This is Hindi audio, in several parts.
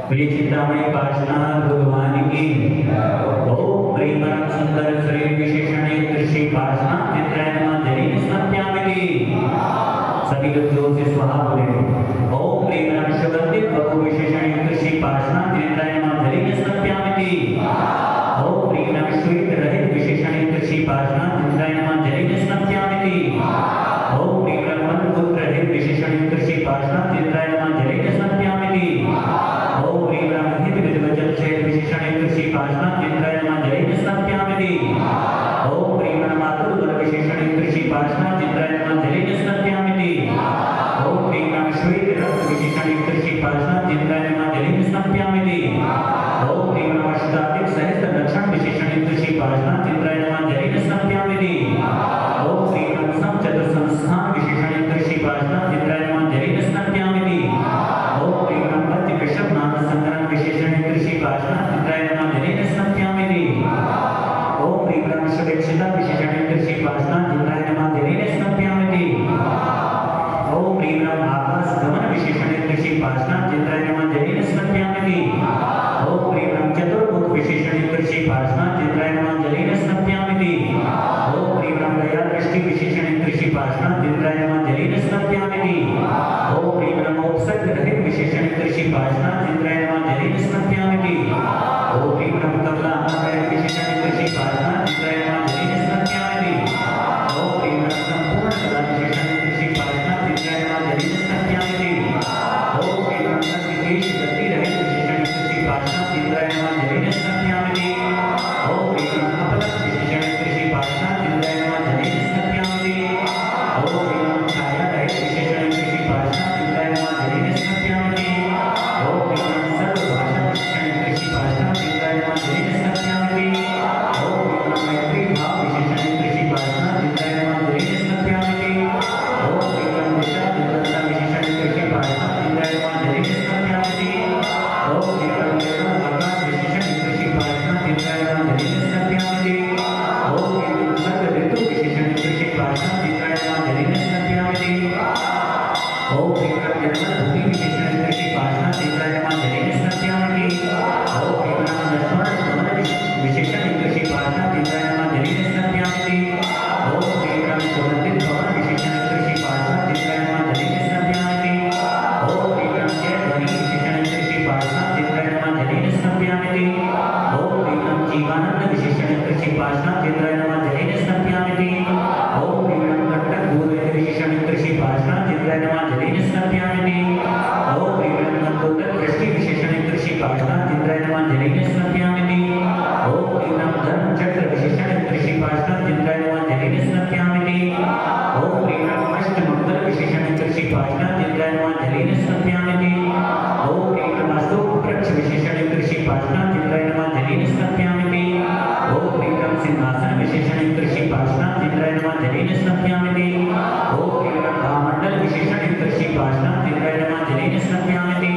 प्रिय चिंतामणि पार्श्वनाथ भगवान की ओम प्रेमरम सुंदर श्री विशेषण कृषि पार्श्वनाथ चित्राय नमः जरी स्मृत्यामिति सभी लोग जोर से स्वाहा बोले ओम प्रेमरम सुगंधित बहु विशेषण कृषि पार्श्वनाथ चित्राय नमः जरी स्मृत्यामिति ओम प्रेमरम श्वेत रहित विशेषण कृषि पार्श्वनाथ चित्राय नमः जरी स्मृत्यामिति ओम प्रेमरम मन पुत्र रहित विशेषण कृषि पार्श्वनाथ चित्राय नमः जरी स्मृत्यामिति ओम प्रेमरम हित विद्वचन छेद विशेषण कृषि पार्श्वनाथ चित्राय नमः जरी स्मृत्यामिति ओम प्रेमरम मातृ विशेषण कृषि पार्श्वनाथ चित्राय नमः जरी स्मृत्यामिति ओम प्रेमरम श्वेत रक्त विशेषण कृषि पार्श्वनाथ चित्राय नमः जरी स्मृत्यामिति ओम प्रेमरम अष्टाधिक सहस्त्र लक्षण विशेषण कृषि पार्श्वनाथ चित्राय नमः जरी स्मृत्यामिति ओम प्रेमरम सम चतुर संस्थान विशेषण कृषि पार्श्वनाथ चित्राय नमः जरी स्मृत्यामिति ओम प्रेमरम पति विषम नाम संग्रह विशेषण कृषि पार्श्वनाथ चित्राय नमः जरी स्मृत्यामिति ओम प्रेमरम शुभेच्छिता विशेषण कृषि पार्श्वनाथ चित्राय नमः जरी स्मृत्यामिति ओम प्रेमरम आकाश गमन विशेषण कृषि पार्श्वनाथ चित्राय नमः जरी स्मृत्यामिति ओम प्रेमरम चतुर्मुख विशेषण कृषि पार्श्वनाथ चित्राय नमः जरी स्मृत्यामिति ओम प्रेमरम दया दृष्टि विशेषण कृषि पार्श्वनाथ चित्राय नमः जरी स्मृत्यामिति ओम प्रेमरम उपसर्ग रहित विशेषण कृषि पार्श्वनाथ चित्राय नमः जरी स्मृत्यामिति ओम प्रेमरम कमला आकार विशेषण कृषि पार्श्वनाथ चित्राय नमः जरी स्मृत्यामिति ओम प्रेमरम संपूर्ण कला विशेषण कृषि पार्श्वनाथ चित्राय नमः जरी स्मृत्यामिति ओम प्रेमरम सत्विकेश गति रहित विशेषण कृषि पार्श्वनाथ चित्राय नमः जरी स्मृत्यामिति ओम प्रेमरम अपलक विशेषण कृषि पार्श्वनाथ चित्राय नमः जरी स्मृत्यामिति ओम प्रेमरम छाया रहित विशेषण कृषि पार्श्वनाथ चित्राय नमः जरी स्मृत्यामिति ओम प्रेमरम सर्व भाषा विशेषण कृषि पार्श्वनाथ चित्राय नमः जरी स्मृत्यामिति ओम प्रेमरम मैत्री भाव विशेषण कृषि पार्श्वनाथ चित्राय नमः जरी स्मृत्यामिति ओम प्रेमरम दिशा दुर्गता विशेषण कृषि पार्श्वनाथ चित्राय नमः जरी स्मृत्यामिति ओम प्रेमरम आकाश विशेषण कृषि पार्श्वनाथ चित्राय नमः जरी स्मृत्यामिति ओम प्रेमरम सर्व ऋतु विशेषण कृषि पार्श्वनाथ चित्राय नमः जरी स्मृत्यामिति ओम प्रेमरम जन्मभूमि विशेषण कृषि पार्श्वनाथ चित्राय नमः जरी स्मृत्यामिति ओम प्रेमरम लक्ष्मण गमन विशेषण कृषि पार्श्वनाथ चित्राय नमः जरी स्मृत्यामिति ओम प्रेमरम सुगंधित भवन विशेषण कृषि पार्श्वनाथ चित्राय नमः जरी स्मृत्यामिति ओम प्रेमरम जय ध्वनि विशेषण कृषि पार्श्वनाथ चित्राय नमः जरी स्मृत्यामिति ओम प्रेमरम जीवानंद विशेषण कृषि पार्श्वनाथ चित्राय नमः जरी स्मृत्यामिति ओम प्रेमरम कंटक भूरहित विशेषण कृषि पार्श्वनाथ चित्राय नमः जरी स्मृत्यामिति ओम प्रेमरम नंदोदक दृष्टि विशेषण कृषि पार्श्वनाथ चित्राय नमः जरी स्मृत्यामिति ओम प्रेमरम धर्म चक्र विशेषण कृषि पार्श्वनाथ चित्राय नमः जरी स्मृत्यामिति ओम प्रेमरम अष्टमंगल विशेषण कृषि पार्श्वनाथ चित्राय नमः जरी स्मृत्यामिति ओम प्रेमरम अशोक वृक्ष विशेषण कृषि पार्श्वनाथ चित्राय नमः जरी स्मृत्यामिति ओम प्रेमरम सिंहासन विशेषण कृषि पार्श्वनाथ चित्राय नमः जरी स्मृत्यामिति ओम प्रेमरम भामंडल विशेषण कृषि पार्श्वनाथ चित्राय नमः जरी स्मृत्यामिति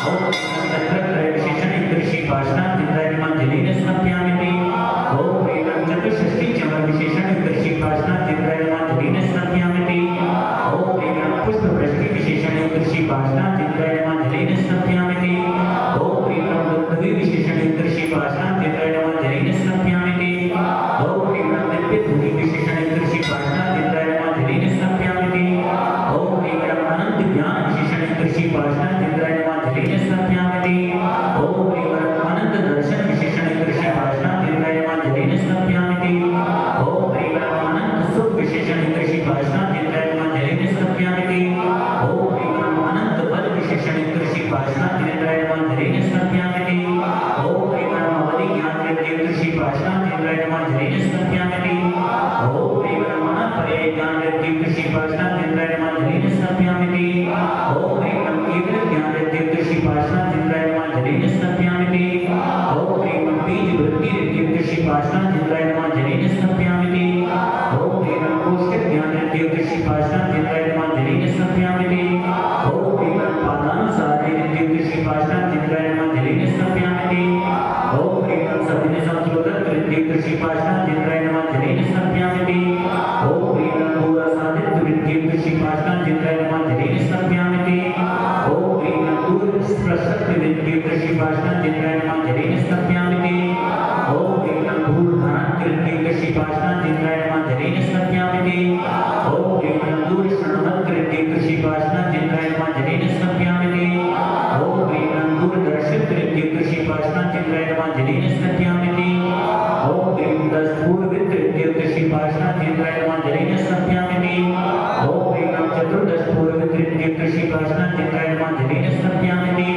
ओम प्रेमरम चक्रत्रय विशेषण कृषि पार्श्वनाथ चित्राय नमः जरी स्मृत्यामिति ओम प्रेमरम चतुष्षष्टि चमर विशेषण कृषि पार्श्वनाथ चित्राय नमः जरी स्मृत्यामिति ओम प्रेमरम पुष्प वृष्टि विशेषण कृषि पार्श्वनाथ चित्राय नमः जरी स्मृत्यामिति ओम प्रेमरम दुर्धवी विशेषण कृषि पार्श्वनाथ चित्राय नमः जरी स्मृत्यामिति ओम प्रेमरम दिव्य धुनी विशेषण कृषि पार्श्वनाथ चित्राय नमः जरी स्मृत्यामिति ओम प्रेमरम अनंत ज्ञान विशेषण कृषि पार्श्वनाथ चित्राय नमः जरी स्मृत्यामिति ओम प्रेमरम अनंत दर्शन विशेषण कृषिपाशनाचन्द्राय नमः जलेन स्नापयामि। ओम ह्रीं नम केवल ज्ञान देव कृषिपाशनाचन्द्राय नमः जलेन स्नापयामि। ओम ह्रीं नम बीज वृद्धि देव कृषिपाशनाचन्द्राय नमः जलेन स्नापयामि। ओम ह्रीं नम पोषक ज्ञान देव कृषिपाशनाचन्द्राय नमः जलेन स्नापयामि। ओम ह्रीं नम पादानुसार देव कृषिपाशनाचन्द्राय नमः जलेन स्नापयामि। ओम ह्रीं नम सदिन संशोधक देव कृषिपाशनाचन्द्राय नमः जलेन स्नापयामि। ओम ह्रीं नम दूरसादित देव कृषिपाशनाचन्द्राय नमः जलेन स्नापयामि। ओम ह्रीं नम दूर प्रसक्त देव कृषिपाशनाचन्द्राय नमः जलेन स्नापयामि। ओम ह्रीं नम धूर्धानाकृत देव कृषिपाशनाचन्द्राय नमः जलेन स्नापयामि। ओम ह्रीं नम दूर शरणमत्कृत देव कृषिपाशनाचन्द्राय नमः जलेन स्नापयामि। ओम ह्रीं नम दूरदर्शित देव कृषिपाशनाचन्द्राय नमः जलेन स्नापयामि। ओम ह्रीं दशपूर्वित देव कृषिपाशनाचन्द्राय नमः जलेन स्नापयामि। ओम ह्रीं नम चतुर्दशपूर्वित देव कृषिपाशनाचन्द्राय नमः जलेन स्नापयामि।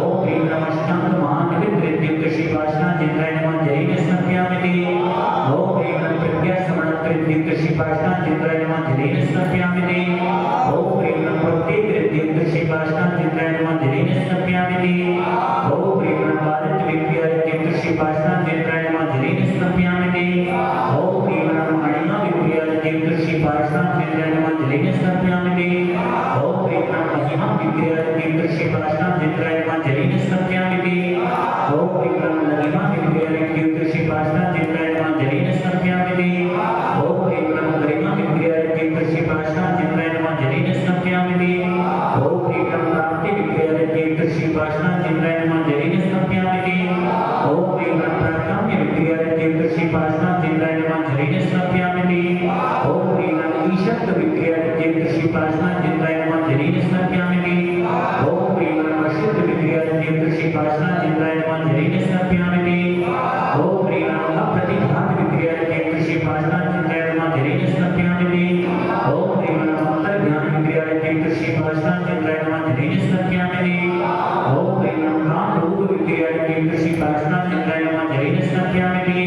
ओम ह्रीं नम अष्टांग महानवित देव कृषिपाशनाचन्द्राय नमः जलेन स्नापयामि। ओम ह्रीं नम प्रज्ञा समणकृत देव कृषिपाशनाचन्द्राय नमः जलेन स्नापयामि। ओम ह्रीं नम प्रत्येक देव कृषिपाशनाचन्द्राय नमः जलेन स्नापयामि। ओम ह्रीं नम भारत विद्यालय देव कृषिपाशनाचन्द्राय नमः जलेन स्नापयामि। ओम ह्रीं नम अणिमा विद्यालय देव कृषिपाशनाचन्द्राय नमः जलेन स्नापयामि। ओम ह्रीं नम महिमा विद्यालय देव कृषिपाशनाचन्द्राय नमः जलेन स्नापयामि। ओम ह्रीं नम लघिमा विद्यालय देव कृषिपाशनाचन्द्राय नमः जलेन स्नापयामि। ओम ह्रीं नम गरिमा विद्यालय देव कृषिपाशनाचन्द्राय नमः जलेन स्नापयामि। ओम ह्रीं नम प्राप्ति विद्यालय देव कृषिपाशनाचन्द्राय नमः जलेन स्नापयामि। ओम ह्रीं नम प्राकाम्य विद्यालय देव कृषिपाशनाचन्द्राय नमः जलेन स्नापयामि। ओम ह्रीं नम ईशक्त विद्यालय देव कृषिपाशनाचन्द्राय नमः जलेन स्नापयामि। ओम ह्रीं नम अशुद्ध विद्यालय देव कृषिपाशनाचन्द्राय नमः जलेन स्नापयामि। ओम ह्रीं नम अप्रतिघात विद्यालय देव कृषिपाशनाचन्द्राय नमः जलेन स्नापयामि। ओम ह्रीं नम अंतर्ज्ञान विद्यालय देव कृषिपाशनाचन्द्राय नमः जलेन स्नापयामि। ओम ह्रीं नम काम रूप विद्यालय देव कृषिपाशनाचन्द्राय नमः जलेन स्नापयामि।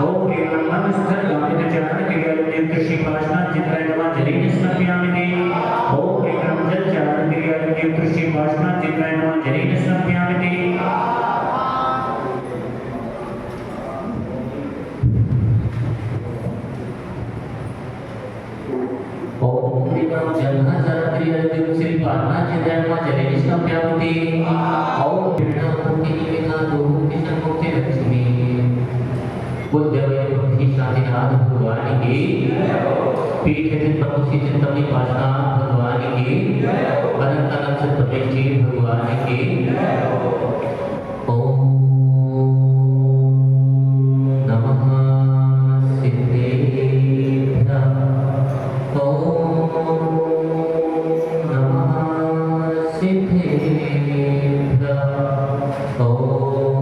ओम ह्रीं नम मनस्थल गामिन चरण विद्यालय देव कृषिपाशनाचन्द्राय नमः जलेन स्नापयामि। ओम ह्रीं नम जल चारण विद्यालय देव कृषिपाशनाचन्द्राय नमः जलेन स्नापयामि। ओम ह्रीं नम जन्मचरण विद्यालय देव कृषिपाशनाचन्द्राय नमः जलेन स्नापयामि। ओम ह्रीं नम मुक्ति निवेदना मुक्ति सन्मुक्ति लक्ष्मी बुद्धवे बुद्धि शांतिनाथ भगवान की पीठ स्थित प्रभु श्री चिंतमणि पार्श्वनाथ भगवान की अनंत अनंत प्रतिष्ठी भगवान की ओम नमः सिद्धेभ्यः ओम नमः सिद्धेभ्यः ओम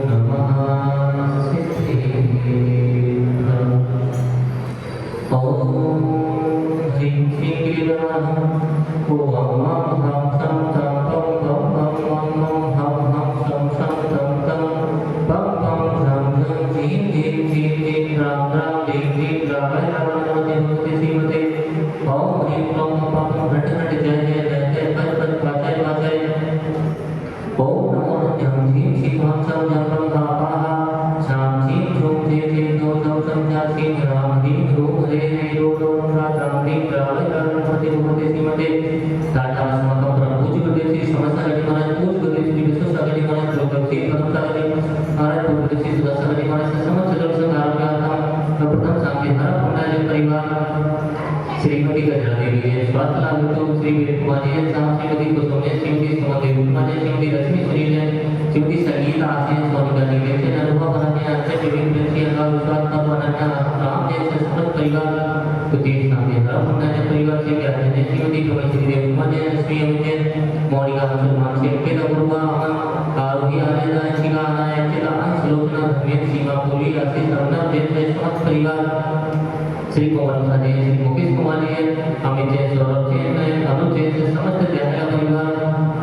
नमः सिद्धेभ्यः ओम ह्रीं श्रीं गिरिवराह ओम हम हम सम तम पम पम पम मम मम हम हम सम सम तम तम पम पम झम झम झीं झीं झीं झीं राम राम ह्रीं ह्रीं रामाय रामाय नमः नमस्ते श्रीमते ओम ह्रीं क्लौं पम घट घट जय जय जय जय पच पच पाचय पाचय ओम नमो नमः झीं झीं हम सम झम पम पाहा शाम झीं झूम झे झे दो दो सम झा झीं राम ह्रीं रूम रे रे रो रो राम राम ह्रीं रामाय रामाय नमः नमस्ते श्रीमते टाटा अस्माकं प्रभुजी प्रदेशी समस्त सागरी महाराज पूज प्रदेशी विश्व सागरी महाराज जोगवती प्रथम सागरी महाराज पूज प्रदेशी सुधा सागरी महाराज समस्त जल संघ आरोग्यार्थम प्रथम सांगे हर पुण्याचे परिवार श्रीमती गजरा देवी स्वास्थ्य लाभ हेतु श्री वीर कुमार जी साहब श्रीमती कुसुम श्रीमती सुमति उपमा श्रीमती रश्मि सुनील श्रीमती संगीता आशीष सोनिका निवेदन अनुभव अनन्या अच्छे विभिन्न व्यक्ति का विश्वास का अनन्या राम जैसे समस्त परिवार कुतीर सांगे हर पुण्याचे परिवार से क्या है श्रीमती कमल देव कुमार श्री अमित मौलिका मुसलमान से के दबुआ अमन आरोग्य आनंद शिवा अनायत चिता श्लोकना धर्मेश सीमा पूरी आशीष अर्णव जैसे समस्त परिवार श्री पवन खाने श्री मुकेश कुमार जी अमित जैन सौरभ जैन अनुज जैन समस्त त्यागा परिवार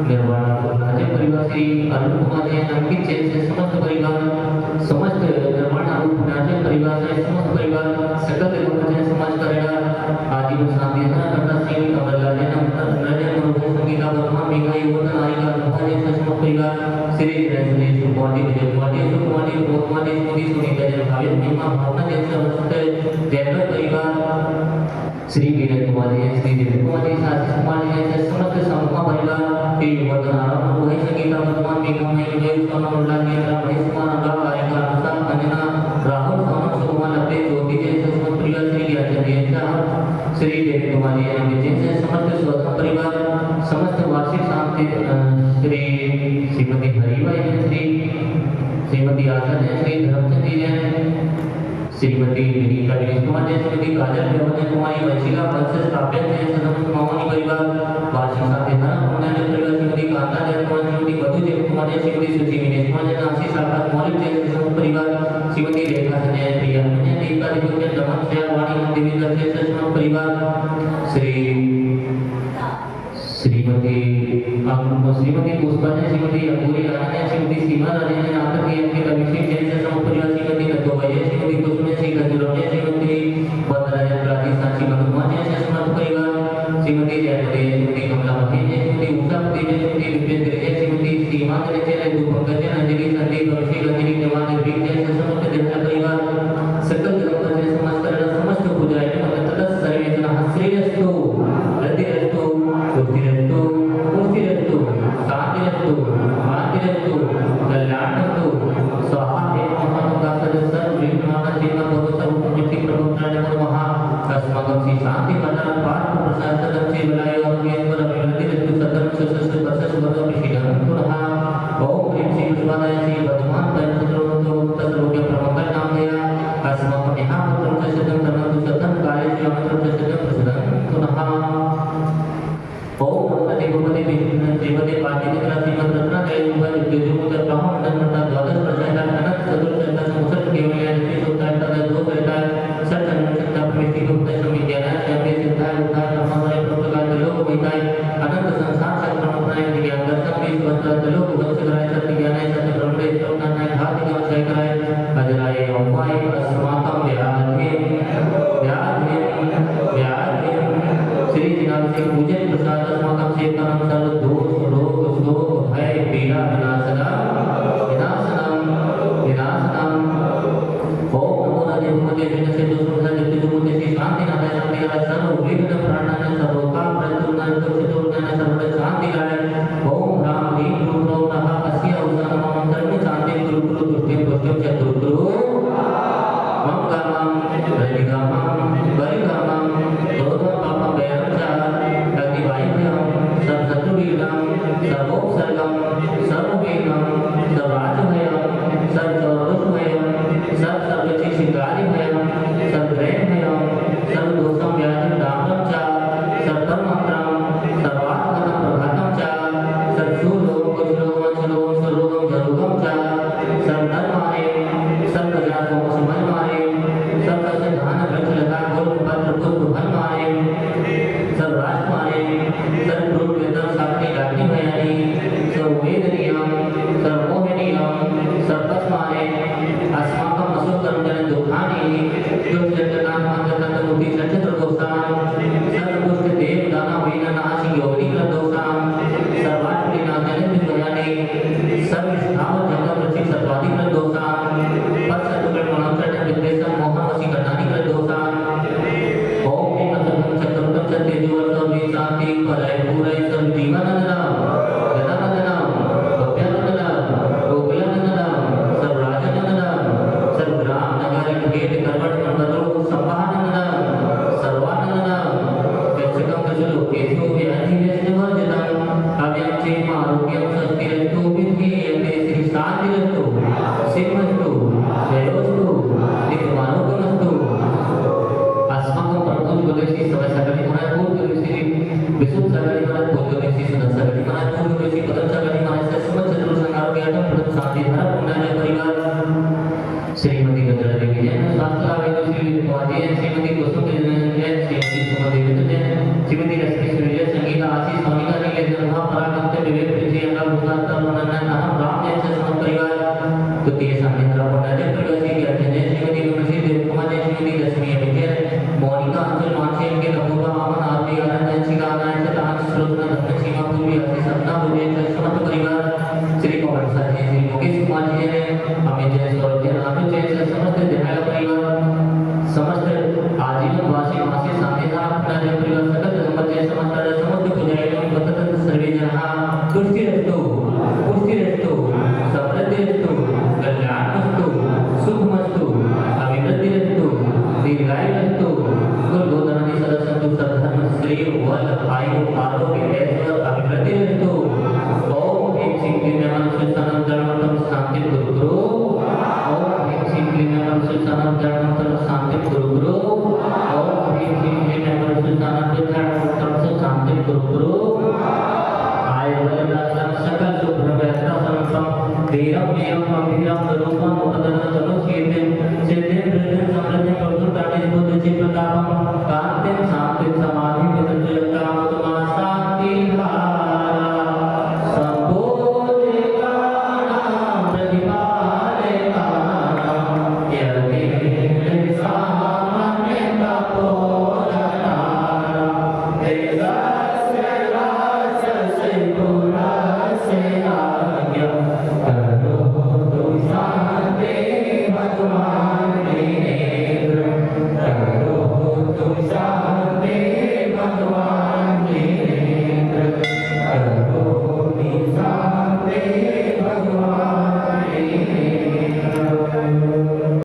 निर्वाण नाचे परिवार श्री अरुण कुमार जी अंकित जैन से समस्त परिवार समस्त निर्वाण अरुण नाचे परिवार से समस्त परिवार सकल समाज करेगा आजीवन शांति धन करता सिंह कमला जन अंतर नजर मरुभूमि संगीता वर्तमान मेघा युवत नायिका अनुभव जन सशम परिवार श्री जय सुकुमारी विजय कुमारी सुकुमारी भोगमानी स्मृति सुनीता जन भावित महिमा भावना जन समस्त जयकर परिवार श्री विनय कुमार जी श्री दिलीप कुमार जी साजिश कुमार जी जैसे समस्त समूह परिवार के युवक आरोप वही संगीता वर्तमान मेघा में विजय सोना मुल्ला के तरह महेश कुमार अनुराग आर्यका अनुषा अंजना राहुल सोनम सुकुमार लपटे ज्योति जैसे समस्त परिवार श्री ज्ञान जैसा श्री देव कुमार जी जैसे समस्त स्वतंत्र परिवार समस्त वार्षिक शांति श्री श्रीमती हरिबाई जैन श्री श्रीमती आशा जैन श्री धर्मचंद जी जैन श्रीमती विनीता विनीत कुमार जैन श्रीमती काजल देवजन कुमारी वंशिका वंश स्थापन जैन समस्त मामूली परिवार वार्षिक शांति धर्म होने परिवार श्रीमती कांता जैन कुमार श्रीमती मधु जैन कुमार जैन श्रीमती सुची विनीत कुमार जैन आशीष आकाश मौलिक जैन समस्त परिवार श्रीमती रेखा संजय प्रिया जैन दीपिका दिग्विजय दमन श्रेया वाणी देवींद्र जैन समस्त परिवार श्रीमती पुष्पा जैन श्रीमती अंगूरी रानी जैन श्रीमती सीमा रानी जैन आकर के एमके अभिषेक जैन समस्त परिवार श्रीमती नटोबा जैन श्रीमती कुसुम श्री गंजूराम जैन श्रीमती वंदना जैन राजेश साक्षी मनुमा जैन समस्त परिवार श्रीमती जयमती श्रीमती कमला मती जैन श्रीमती उषा पति जैन श्रीमती विपेंद्र जैन श्रीमती सीमा जैन जैन पंकज जैन अंजलि संदीप अभिषेक अंजलि जवान निर्भीक जैन समस्त देवता परिवार सकल जगत जैन समस्त पूजा तथा सर्वे जन श्रेयस्तु रतिरस्तु पुष्टिरस्तु पुष्टिरस्तु शांतिरस्तु मातिरस्तु कल्याणस्तु स्वाहा हे महामंगल सर्व विघ्नानां चिन्ह भव सर्व मुक्ति प्रभुत्राय नमः अस्मकं श्री शांति मन्त्र पाठ प्रसाद सदम से बलाय और ज्ञान अभिवृद्धि रस्तु सदम सस्य वर्ष सुभद्र विषिणं पुनः ओम ह्रीं श्री विश्वानाय श्री वर्तमान परमपुत्रो तत्रोग्य प्रमंगल नाम दया अस्मकं यहां पुत्रं सदम तनतु सदम कार्य श्री मंत्र सदम प्रसदं पुनः ओम नमो देवपते देवते पाटिमित्रा श्रीमद रत्न त्रययुग विद्युत ब्रह्मंडल मंडल द्वादश प्रसाद अनंत चतुर्दश संवत्सर केवल श्री सुतार तथा दो रहता सत्य अनुचित प्रवृत्ति को उपदेश विद्यालय शब्द सिद्धाय उद्धार ब्रह्ममय प्रकार लोक वैताय अनंत संसार चक्र अपनाय ज्ञान दर्शन में स्वतः लोक वंश कराय सत्य ज्ञानाय सत्य ब्रह्मणे स्तोत्रनाय धाति का विषय कराय अजराय ओमाय अस्माकं व्याधि श्री जिनाम से पूजन प्रसाद अस्माकं सेवकं सर्व दोष रोग शोक भय पीड़ा विनाशनम ओम नमो देवते विनसे दोषों से दुमुते श्री शांति नाथ शांति का सर्व विघ्न प्राणनाय सर्वोकाम प्रतुनाय चतुर्नाय सर्व शांति गाय ओम राम ह्रीं क्रूरो नमः अस्य उसन मंत्र शांति गुरु दुष्टि दुष्टि चतुर्गुरु मंगलम रविगामम परिगामम दोधम पापम व्यंचा अग्निवायुभ्यम सर्वशत्रुवीरम सर्वोपसर्गम सर्ववेगम सर्वराजभयम सर्वचौरदुष्भयम सर्वशिक्षिकारिभयम सर्वग्रहभयम सर्वदोषम व्याधिम दामरम च सर्वधर्मत्रम सर्वात्मकं प्रभातम च सर्वशूलोम कुशलोम वंशलोम सर्वरोगम जरोगम च सर्वधर्माय सर्वजातों समन्वाय सर्वसिद्धान वृक्षलता गुरुपत्र पुष्प फलमाय सर्वराष्ट्रमाय सर्वरूपवेदम साक्षी राज्ञभयानि सर्ववेदनीयम सर्वमोहनीयम सर्वस्माय अस्माकं असुकर्मजन दुःखानि दुष्टजनानां मंगलतंतमुक्ति सच्चत्रदोषान् सर्वदुष्ट देव दानव वीरनाशि योगिकृतदोषान् सर्वात्मनाशनं विद्वयानि सर्वस्थावर जगत रक्षित सर्वाधिकृतदोषान् पश्चतुर्गण मनोचरण विद्वेषं मोहवशीकरणानिकृतदोषान् ओम ह्रीं नमः चक्रवर्तं सत्यजुवर्तं मे शांति पराय पूराय सर्व जीवनंदनम जनानंदनम भव्यानंदनम गोकुलानंदनम सर्वराजनंदनम सर्वग्राम नगर भेद करवट मंडलो संभानंदनम सर्वानंदनम यक्षकं कशलोकेषु व्याधिवेशवर्जितम् अव्यं चेम आरोग्यं स्वस्तिरस्तु विद्येयते श्री शान्तिरस्तु सिद्धमस्तु जयोस्तु नित्यमारोग्यमस्तु अस्माकं प्रभु गुरुदेव समय सगळी महाराज पूर्ण श्री विष्णु सगळी महाराज पूर्ण श्री सुंदर सगळी महाराज पूर्ण श्री पदम सगळी महाराज समस्त चतुर संहार के आत्म प्रभु शांति धारा पुण्याय परिवार श्रीमती गंगा देवी जैन स्वास्थ्य लाभ श्री वादी श्रीमती कुसुम जैन श्रीमती सुमा देवी जैन श्रीमती रश्मि सूर्य संगीता आशीष सोनिका नीले जन्मा परागंत विवेक प्रीति अंगा भूषाता मनन नाम राम जैन से समस्त परिवार तृतीय शांति धारा पुण्याय परिवार श्री ज्ञान जैन श्रीमती विमसी देव कुमार जैन श्रीमती रश्मि विजय मोनिका अंचल मानसिक चेत